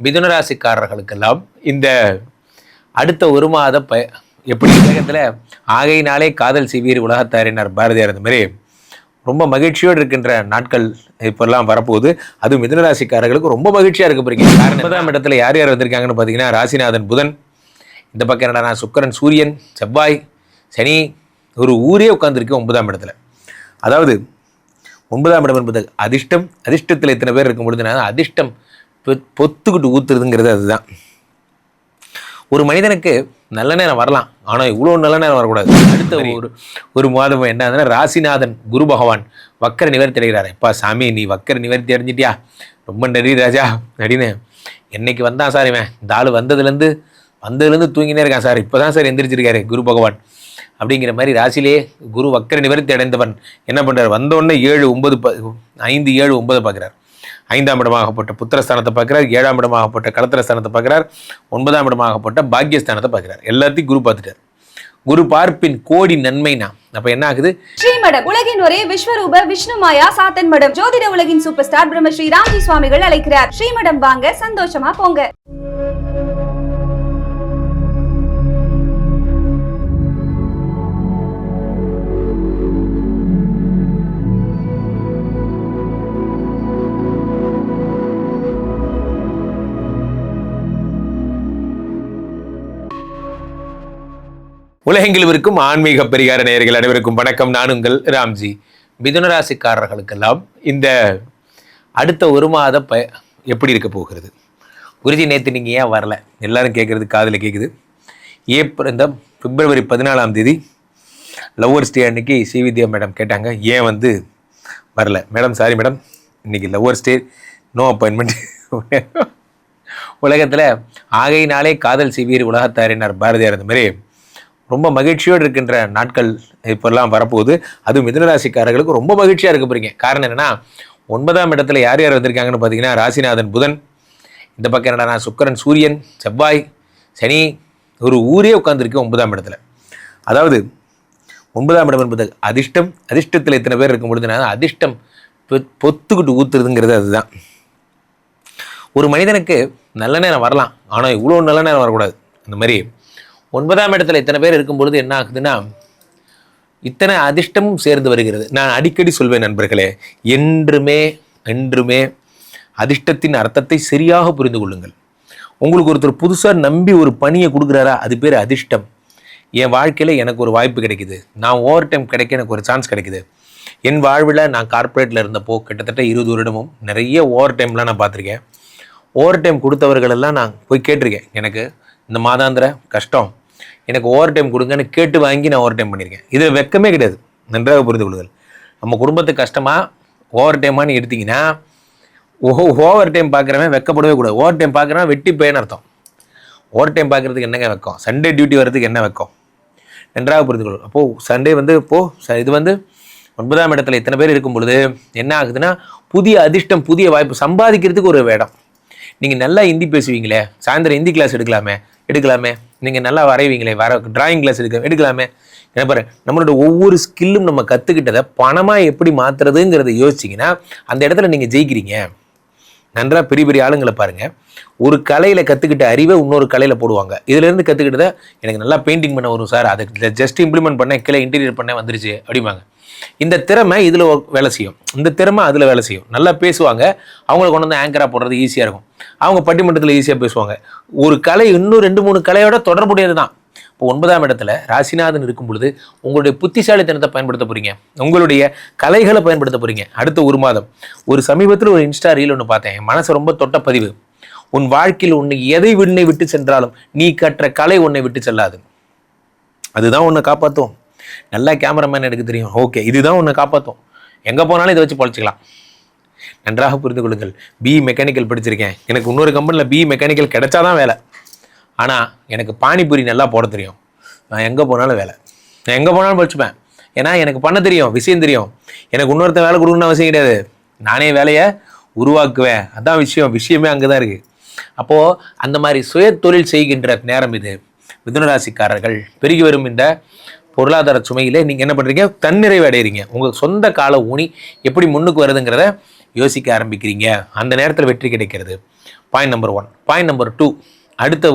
மிதுனராசிக்காரர்களுக்கெல்லாம் இந்த அடுத்த ஒரு மாத எப்படி உலகத்தில் ஆகையினாலே காதல் செய்வீர் உலகத்தாரினார் பாரதியார். அந்த மாதிரி ரொம்ப மகிழ்ச்சியோடு இருக்கின்ற நாட்கள் இப்பெல்லாம் வரப்போகுது. அதுவும் மிதுனராசிக்காரர்களுக்கு ரொம்ப மகிழ்ச்சியாக இருக்க போறீங்க. காரணம் 9ஆம் இடத்துல யார் யார் வந்திருக்காங்கன்னு பார்த்தீங்கன்னா, ராசிநாதன் புதன், இந்த பக்கம் என்னடா சுக்கிரன், சூரியன், செவ்வாய், சனி, ஒரு ஊரே உட்காந்துருக்கு 9ஆம் இடத்துல. அதாவது 9ஆம் இடம் என்பது அதிர்ஷ்டம். அதிர்ஷ்டத்தில் இத்தனை பேர் இருக்கும் பொழுது அதிர்ஷ்டம் பொத்துக்கிட்டு ஊத்துறதுங்கிறது அதுதான். ஒரு மனிதனுக்கு நல்ல நேரம் வரலாம், ஆனால் இவ்வளோ நல்ல நேரம் வரக்கூடாது. அடுத்த ஒரு மாதம் என்ன ஆகுதுன்னா, ராசிநாதன் குரு பகவான் வக்கர நிவர்த்தி அடைகிறார். எப்பா சாமி, நீ வக்கர நிவர்த்தி அடைஞ்சிட்டியா, ரொம்ப நன்றி ராஜா அப்படின்னு. என்னைக்கு வந்தான் சார் இவன், இந்த ஆள் வந்ததுலேருந்து தூங்கினே இருக்கான் சார், இப்போ தான் சார் எந்திரிச்சிருக்காரு குரு பகவான் அப்படிங்கிற மாதிரி. ராசிலே குரு வக்கர நிவர்த்தி அடைந்தவன் என்ன பண்ணுறார், வந்தோடனே 7, 9, 5, 7, 9 பார்க்குறார். 5ஆம் இடமாகப்பட்ட புத்திரஸ்தானத்தை பார்க்குறார், 7ஆம் இடமாகப்பட்ட களத்திரஸ்தானத்தை பார்க்குறார், 9ஆம் இடமாகப்பட்ட பாக்கியஸ்தானத்தை பார்க்குறார். எல்லாத்தையும் குரு பார்த்துட்டார். குரு பார்ப்பின் கோடி நன்மைனா அப்ப என்ன ஆகுது? ஸ்ரீமடம் உலகின் ஒரே விஸ்வரூப விஷ்ணு மாயா சாத்தன் மடம் ஜோதிட உலகின் சூப்பர் ஸ்டார் பிரம்மஸ்ரீ ராம்ஜி சுவாமிகள் அழைக்கிறார். ஸ்ரீமடம் வாங்க, சந்தோஷமா போங்க. உலகெங்கிலும் இருக்கும் ஆன்மீக பரிகார நேயர்கள் அனைவருக்கும் வணக்கம். நான் உங்கள் ராம்ஜி. மிதுனராசிக்காரர்களுக்கெல்லாம் இந்த அடுத்த ஒரு மாத எப்படி இருக்க போகிறது? குருஜி நேற்று நீங்கள் ஏன் வரல, எல்லாரும் கேட்குறது காதில் கேட்குது. இந்த பிப்ரவரி 14ஆம் தேதி லவ்வர்ஸ் டே அன்னைக்கு ஸ்ரீவித்யா மேடம் கேட்டாங்க, ஏன் வரல மேடம்? சாரி மேடம், இன்னைக்கு லவ்வர்ஸ் டே, நோ அப்பாயின்மெண்ட். உலகத்தில் ஆகையினாலே காதல் செய்வீர் உலகத்தாரினார் பாரதியார். அந்த மாதிரி ரொம்ப மகிழ்ச்சியோடு இருக்கின்ற நாட்கள் இப்பெல்லாம் வரப்போகுது. அதுவும் மிதுனராசிக்காரர்களுக்கு ரொம்ப மகிழ்ச்சியாக இருக்க போறீங்க. காரணம் என்னென்னா, 9ஆம் இடத்துல யார் யார் வந்திருக்காங்கன்னு பார்த்தீங்கன்னா, ராசிநாதன் புதன், இந்த பக்கம் என்னடா சுக்கிரன், சூரியன், செவ்வாய், சனி, ஒரு ஊரே உட்காந்துருக்கு 9ஆம் இடத்துல. அதாவது 9ஆம் இடம் என்பது அதிர்ஷ்டம். அதிர்ஷ்டத்தில் இத்தனை பேர் இருக்கும் பொழுது அதிர்ஷ்டம் பொத்துக்கிட்டு ஊத்துறதுங்கிறது அதுதான். ஒரு மனிதனுக்கு நல்ல நேரம் வரலாம், ஆனால் இவ்வளோ நல்ல நேரம் வரக்கூடாது. அந்த மாதிரி 9ஆம் இடத்துல இத்தனை பேர் இருக்கும் பொழுது என்ன ஆகுதுன்னா, இத்தனை அதிர்ஷ்டமும் சேர்ந்து வருகிறது. நான் அடிக்கடி சொல்வேன் நண்பர்களே, என்றுமே அதிர்ஷ்டத்தின் அர்த்தத்தை சரியாக புரிந்து கொள்ளுங்கள். உங்களுக்கு ஒருத்தர் புதுசாக நம்பி ஒரு பணியை கொடுக்குறாரா, அது பேர் அதிர்ஷ்டம். என் வாழ்க்கையில் எனக்கு ஒரு வாய்ப்பு கிடைக்குது, நான் ஓவர் டைம் கிடைக்க எனக்கு ஒரு சான்ஸ் கிடைக்குது. என் வாழ்வில் நான் கார்ப்பரேட்டில் இருந்தப்போ கிட்டத்தட்ட 20 வருடமும் நிறைய ஓவர் டைம்லாம் நான் பார்த்துருக்கேன். ஓவர் டைம் கொடுத்தவர்களெல்லாம் நான் போய் கேட்டிருக்கேன், எனக்கு இந்த மாதாந்திர கஷ்டம், எனக்கு ஓவர் டைம் கொடுங்கன்னு கேட்டு வாங்கி நான் ஓவர் டைம் பண்ணியிருக்கேன். இதில் வெக்கமே கிடையாது, நன்றாக புரிந்து கொள்ளுங்கள். நம்ம குடும்பத்துக்கு கஷ்டமாக ஓவர் டைமானு எடுத்திங்கன்னா, ஓவர் டைம் பார்க்குறவன் வெக்கப்படவே கூடாது. ஓவர் டைம் பார்க்குறவன் வெட்டி போயின்னு அர்த்தம். ஓவர் டைம் பார்க்குறதுக்கு என்னங்க வெக்கம்? சண்டே டியூட்டி வர்றதுக்கு என்ன வெக்கம்? நன்றாக புரிந்து கொள்ளுங்கள். அப்போது சண்டே இது 9ஆம் இடத்துல இத்தனை பேர் இருக்கும் பொழுது என்ன ஆகுதுன்னா, புதிய அதிர்ஷ்டம், புதிய வாய்ப்பு, சம்பாதிக்கிறதுக்கு ஒரு இடம். நீங்கள் நல்லா ஹிந்தி பேசுவீங்களே, சாயந்தரம் ஹிந்தி கிளாஸ் எடுக்கலாமே. நீங்கள் நல்லா வரைவீங்களே, டிராயிங் கிளாஸ் எடுக்கலாமே. என்ன பாரு, நம்மளோட ஒவ்வொரு ஸ்கில்லும் நம்ம கற்றுக்கிட்டதை பணமாக எப்படி மாற்றுறதுங்கிறத யோசிச்சிங்கன்னா அந்த இடத்துல நீங்கள் ஜெயிக்கிறீங்க. நன்றாக பெரிய பெரிய ஆளுங்களை பாருங்கள், ஒரு கலையில் கற்றுக்கிட்ட அறிவை இன்னொரு கலையில் போடுவாங்க. இதுலேருந்து கற்றுக்கிட்டதை, எனக்கு நல்லா பெயிண்டிங் பண்ண வரும் சார், அதை ஜஸ்ட் இம்ப்ளிமெண்ட் பண்ணேன், கீழே இன்டீரியர் பண்ண வந்துருச்சு அப்படிம்பாங்க. இந்த திறமை இதில் வேலை செய்யும், இந்த திறமை அதில் வேலை செய்யும். நல்லா பேசுவாங்க, அவங்கள கொண்டு வந்து ஆங்கராக போடுறது ஈஸியாக இருக்கும். அவங்க பட்டிமன்றத்தில் ஈஸியாக பேசுவாங்க. ஒரு கலை இன்னும் 2-3 கலையோட தொடர்புடையது தான். இப்போ 9ஆம் இடத்துல ராசிநாதன் இருக்கும் பொழுது உங்களுடைய புத்திசாலித்தனத்தை பயன்படுத்த போகிறீங்க, உங்களுடைய கலைகளை பயன்படுத்த போகிறீங்க. அடுத்த ஒரு மாதம் ஒரு சமீபத்தில் ஒரு இன்ஸ்டா ரீல் ஒன்று பார்த்தேன், என் மனசை ரொம்ப தொட்ட பதிவு. உன் வாழ்க்கையில் உன்னை எதை உன்னை விட்டு சென்றாலும் நீ கற்ற கலை உன்னை விட்டு செல்லாது, அதுதான் உன்னை காப்பாற்றும். நல்லா கேமராமேன் எனக்கு தெரியும், ஓகே, இதுதான் உன்னை காப்பாற்றும். எங்கே போனாலும் இதை வச்சு பழச்சிக்கலாம். நன்றாக புரிந்து கொள்ளுங்கள். பிஇ மெக்கானிக்கல் படிச்சிருக்கேன், எனக்கு இன்னொரு கம்பெனியில் பிஇ மெக்கானிக்கல் கிடைச்சாதான் வேலை. ஆனால் எனக்கு பானிபூரி நல்லா போட தெரியும், நான் எங்கே போனாலும் வேலை, நான் எங்கே போனாலும் படிச்சுப்பேன். ஏன்னா எனக்கு பண்ண தெரியும், விஷயம் தெரியும். எனக்கு இன்னொருத்த வேலை கொடுக்கணும்னு அவசியம் கிடையாது, நானே வேலையை உருவாக்குவேன். அதான் விஷயமே அங்கே தான் இருக்குது. அப்போது அந்த மாதிரி சுய தொழில் செய்கின்ற நேரம் இது. மிதுனராசிக்காரர்கள் பெருகி வரும் இந்த பொருளாதார சுமையிலே நீங்கள் என்ன பண்ணுறீங்க, தன்னிறைவு அடைகிறீங்க. உங்கள் சொந்த கால ஊனி எப்படி முன்னுக்கு வருதுங்கிறத யோசிக்க ஆரம்பிக்கிறீங்க, அந்த நேரத்தில் வெற்றி கிடைக்கிறது. Point number 1. பாயிண்ட் நம்பர் 2, அடுத்த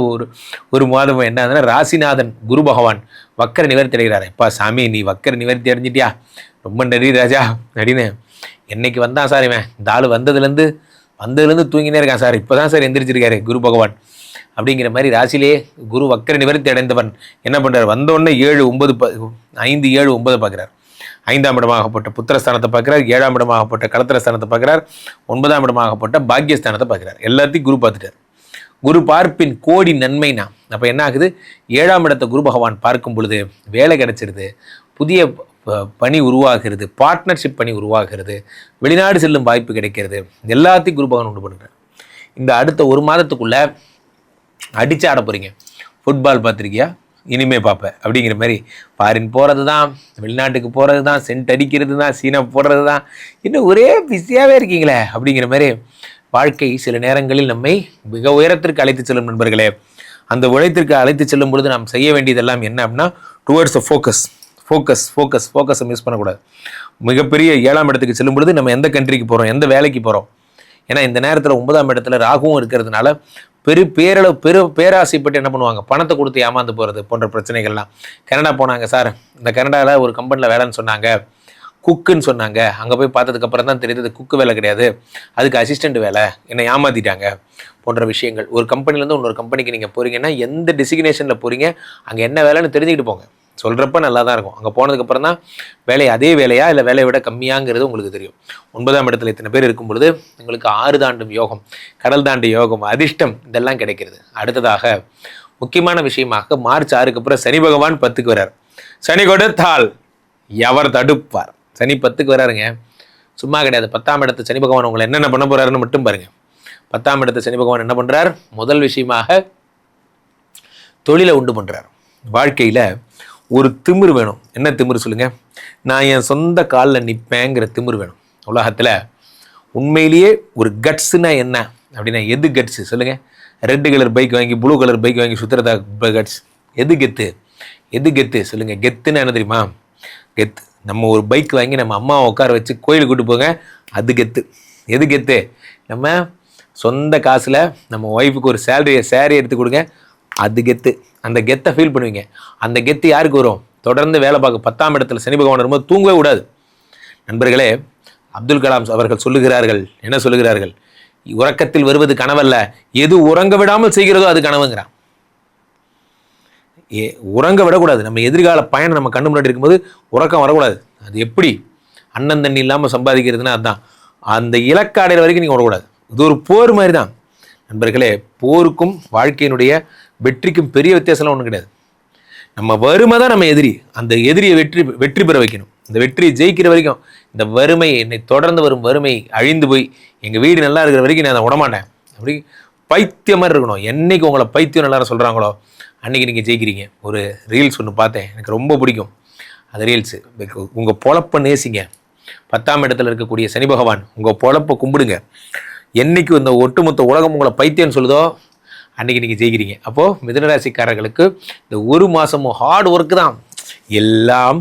ஒரு மாதம் என்ன ஆகுதுன்னா, ராசிநாதன் குரு பகவான் வக்கர நிவர்த்தி அடைகிறார். எப்பா சாமி நீ வக்கர நிவர்த்தி அடைஞ்சிட்டியா, ரொம்ப நன்றி ராஜா அப்படின்னு. என்னைக்கு வந்தான் சார் இவன், இந்த ஆள் வந்ததுலேருந்து தூங்கினே இருக்கான் சார், இப்போ தான் சார் எந்திரிச்சிருக்காரு குரு பகவான் அப்படிங்கிற மாதிரி ராசிலேயே குரு வக்கர நிவர்த்தி அடைந்தவன் என்ன பண்ணுறார், வந்தோடனே 5, 7, 9 பார்க்குறார். 5ஆம் இடமாகப்பட்ட புத்திரஸ்தானத்தை பார்க்குறார், 7ஆம் இடமாகப்பட்ட கலத்திரஸ்தானத்தை பார்க்குறார், 9ஆம் இடமாகப்பட்ட பாக்கியஸ்தானத்தை பார்க்குறார். எல்லாத்தையும் குரு பார்த்துட்டார். குரு பார்ப்பின் கோடி நன்மைனா அப்போ என்ன ஆகுது, 7ஆம் இடத்தை குரு பகவான் பார்க்கும் பொழுது வேலை கிடைச்சிருது, புதிய பணி உருவாகிறது, பார்ட்னர்ஷிப் பணி உருவாகிறது, வெளிநாடு செல்லும் வாய்ப்பு கிடைக்கிறது, எல்லாத்தையும் குரு பகவான் உண்டு பண்ணுறார். இந்த அடுத்த ஒரு மாதத்துக்குள்ளே அடிச்சு ஆட போகிறீங்க. ஃபுட்பால் பார்த்துருக்கியா, இனிமே பார்ப்பேன் அப்படிங்கிற மாதிரி ஃபாரின் போகிறது தான், வெளிநாட்டுக்கு போகிறது தான், சென்ட் அடிக்கிறது தான், சீனா போடுறது தான், இன்னும் ஒரே பிஸியாகவே இருக்கீங்களே அப்படிங்கிற மாதிரி வாழ்க்கை சில நேரங்களில் நம்மை மிக உயரத்திற்கு அழைத்து செல்லும் நண்பர்களே. அந்த உழைத்திற்கு அழைத்து செல்லும் பொழுது நாம் செய்ய வேண்டியதெல்லாம் என்ன அப்படின்னா, டுவர்ட்ஸ் ஃபோக்கஸை மிஸ் பண்ணக்கூடாது. மிகப்பெரிய 7ஆம் இடத்துக்கு செல்லும் பொழுது நம்ம எந்த கண்ட்ரிக்கு போகிறோம், எந்த வேலைக்கு போகிறோம். ஏன்னா இந்த நேரத்தில் 9ஆம் இடத்துல ராகுவும் இருக்கிறதுனால பேராசைப்பட்டு என்ன பண்ணுவாங்க, பணத்தை கொடுத்து ஏமாந்து போகிறது போன்ற பிரச்சனைகள்லாம். கனடா போனாங்க சார், இந்த கனடாவில் ஒரு கம்பெனியில் வேலைன்னு சொன்னாங்க, குக்குன்னு சொன்னாங்க. அங்கே போய் பார்த்ததுக்கப்புறம் தான் தெரியுது குக்கு வேலை கிடையாது, அதுக்கு அசிஸ்டண்ட் வேலை, என்னை ஏமாற்றிட்டாங்க போன்ற விஷயங்கள். ஒரு கம்பெனிலேருந்து இன்னொரு கம்பெனிக்கு நீங்கள் போகிறீங்கன்னா எந்த டெசிக்னேஷனில் போகிறீங்க, அங்கே என்ன வேலைன்னு தெரிஞ்சுக்கிட்டு போங்க. சொல்கிறப்ப நல்லா தான் இருக்கும், அங்கே போனதுக்கப்புறம் தான் வேலை அதே வேலையா இல்லை வேலையை விட கம்மியாங்கிறது உங்களுக்கு தெரியும். 9ஆம் இடத்துல இத்தனை பேர் இருக்கும் பொழுது உங்களுக்கு 6 தாண்டும் யோகம், கடல் தாண்டி யோகம், அதிர்ஷ்டம் இதெல்லாம் கிடைக்கிறது. அடுத்ததாக முக்கியமான விஷயமாக மார்ச் 6க்கு அப்புறம் சனி பகவான் 10க்கு வர்றார். சனி கொடுத்தால் எவர் தடுப்பார். சனி 10க்கு வராருங்க, சும்மா கிடையாது. 10ஆம் இடத்து சனி பகவான் உங்களை என்னென்ன பண்ண போகிறாருன்னு மட்டும் பாருங்க. 10ஆம் இடத்து சனி பகவான் என்ன பண்ணுறார், முதல் விஷயமாக தொழிலை உண்டு பண்ணுறார். வாழ்க்கையில் ஒரு திமிர் வேணும். என்ன திமிர் சொல்லுங்கள், நான் என் சொந்த காலில் நிற்பேங்கிற திமிர் வேணும். உலகத்தில் உண்மையிலேயே ஒரு கட்ஸுனா என்ன அப்படின்னா, எது கட்ஸு சொல்லுங்கள்? ரெட் கலர் பைக் வாங்கி ப்ளூ கலர் பைக் வாங்கி சுற்றுறதா கட்ஸ்? எது கெத்து சொல்லுங்கள்? கெத்துன்னு என்ன தெரியுமா? கெத்து நம்ம ஒரு பைக் வாங்கி நம்ம அம்மாவை உட்கார வச்சு கோயிலுக்கு கூட்டு போங்க, அது கெத்து. எது கெத்து? நம்ம சொந்த காசில் நம்ம ஒய்ஃபுக்கு ஒரு சேரீ எடுத்து கொடுங்க, அது கெத்து. அந்த கெத்தை ஃபீல் பண்ணுவீங்க. அந்த கெத்து யாருக்கு வரும்? தொடர்ந்து வேலை பார்க்க 10ஆம் இடத்துல சனி பகவான் வரும்போது தூங்கவே விடாது. நண்பர்களே, அப்துல் கலாம் அவர்கள் சொல்லுகிறார்கள், என்ன சொல்லுகிறார்கள், உறக்கத்தில் வருவது கனவல்ல, எது உறங்க விடாமல் செய்கிறதோ அது கனவுங்கிறான். உறங்க விடக்கூடாது. நம்ம எதிர்கால பயணம் நம்ம கண்ணு முன்னாடி இருக்கும்போது உறக்கம் வரக்கூடாது. அது எப்படி அண்ணன் தண்ணி இல்லாமல் சம்பாதிக்கிறதுனா அதுதான். அந்த இலக்கு அடைகிற வரைக்கும் நீங்கள் விடக்கூடாது. இது ஒரு போர் மாதிரி தான் நண்பர்களே. போருக்கும் வாழ்க்கையினுடைய வெற்றிக்கும் பெரிய வித்தியாசம்லாம் ஒன்றும் கிடையாது. நம்ம வறுமை தான் நம்ம எதிரி. அந்த எதிரியை வெற்றி பெற வைக்கணும். இந்த வெற்றியை ஜெயிக்கிற வரைக்கும் இந்த வறுமை, என்னை தொடர்ந்து வரும் வறுமை அழிந்து போய் எங்கள் வீடு நல்லா இருக்கிற வரைக்கும் நான் அதை விடமாட்டேன். அப்படி பைத்தியம் மாதிரி இருக்கணும். என்னைக்கு உங்களை பைத்தியம் எல்லாரும் சொல்கிறாங்களோ அன்றைக்கி நீங்கள் ஜெயிக்கிறீங்க. ஒரு ரீல்ஸ் ஒன்று பார்த்தேன், எனக்கு ரொம்ப பிடிக்கும். அந்த ரீல்ஸு, உங்கள் பொழப்பை நேசிங்க. 10ஆம் இடத்துல இருக்கக்கூடிய சனி பகவான் உங்கள் பொழப்பை கும்பிடுங்க. என்றைக்கு இந்த ஒட்டுமொத்த உலகம் உங்களை பைத்தியம்னு சொல்லுதோ அன்றைக்கி நீங்கள் ஜெயிக்கிறீங்க. அப்போது மிதுனராசிக்காரர்களுக்கு இந்த ஒரு மாதமும் ஹார்ட் ஒர்க்கு தான். எல்லாம்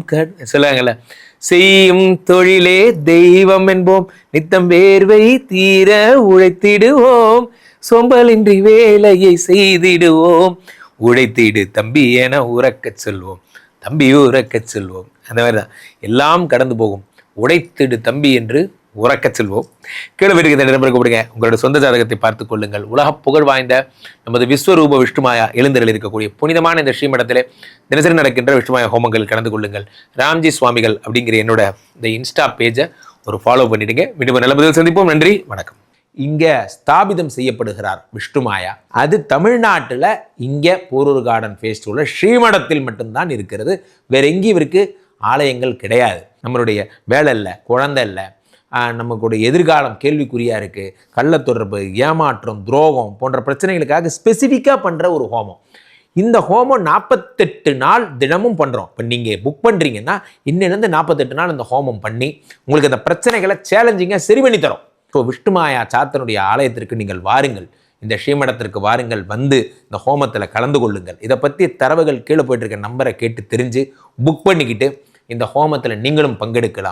சொல்லுவாங்கல்ல, செய்யும் தொழிலே தெய்வம் என்போம், நித்தம் வேர்வை தீர உழைத்திடுவோம், சோம்பலின்றி வேலையை செய்திடுவோம், உழைத்திடு தம்பி என உறக்கச் சொல்வோம், தம்பி உறக்கச் சொல்வோம். அந்த மாதிரி தான் எல்லாம் கடந்து போகும். உழைத்திடு தம்பி என்று உறக்கச் செல்வோம். கீழே வீட்டுக்கு நம்பருக்கு கொடுங்க. உங்களோட சொந்த ஜாதகத்தை பார்த்துக் கொள்ளுங்கள். உலக புகழ் வாய்ந்த நமது விஸ்வரூப விஷ்ணுமாயா எழுந்தருள் இருக்கக்கூடிய புனிதமான இந்த ஸ்ரீமடத்திலே தினசரி நடக்கின்ற விஷ்ணுமாயா ஹோமங்கள் கலந்து கொள்ளுங்கள். ராம்ஜி சுவாமிகள் அப்படிங்கிற என்னோட இந்த இன்ஸ்டா பேஜை ஒரு ஃபாலோ பண்ணிடுங்க. மீண்டும் நல்ல பதில் சந்திப்போம். நன்றி, வணக்கம். இங்கே ஸ்தாபிதம் செய்யப்படுகிறார் விஷ்ணுமாயா. அது தமிழ்நாட்டில் இங்கே போரூர் கார்டன் ஃபேஸ்டிவலில் ஸ்ரீமடத்தில் மட்டும்தான் இருக்கிறது. வேற எங்கேயும் இவருக்கு ஆலயங்கள் கிடையாது. நம்மளுடைய வேலை இல்லை, குழந்தை இல்லை, நமக்குடைய எதிர்காலம் கேள்விக்குறியாக இருக்குது, கள்ளத்தொடர்பு, ஏமாற்றம், துரோகம் போன்ற பிரச்சனைகளுக்காக ஸ்பெசிஃபிக்காக பண்ணுற ஒரு ஹோமம். இந்த ஹோமம் 48 நாள் தினமும் பண்ணுறோம். இப்போ நீங்கள் புக் பண்ணுறீங்கன்னா இன்னிலேருந்து 48 நாள் இந்த ஹோமம் பண்ணி உங்களுக்கு அந்த பிரச்சனைகளை சேலஞ்சிங்காக சரி பண்ணி தரோம். ஸோ விஷ்ணுமாயா சாத்தனுடைய ஆலயத்திற்கு நீங்கள் வாருங்கள், இந்த ஸ்ரீமடத்திற்கு வாருங்கள், வந்து இந்த ஹோமத்தில் கலந்து கொள்ளுங்கள். இதை பற்றி தரவுகள் கீழே போயிட்டு இருக்க நம்பரை கேட்டு தெரிஞ்சு புக் பண்ணிக்கிட்டு இந்த ஹோமத்தில் நீங்களும் பங்கெடுக்கலாம்.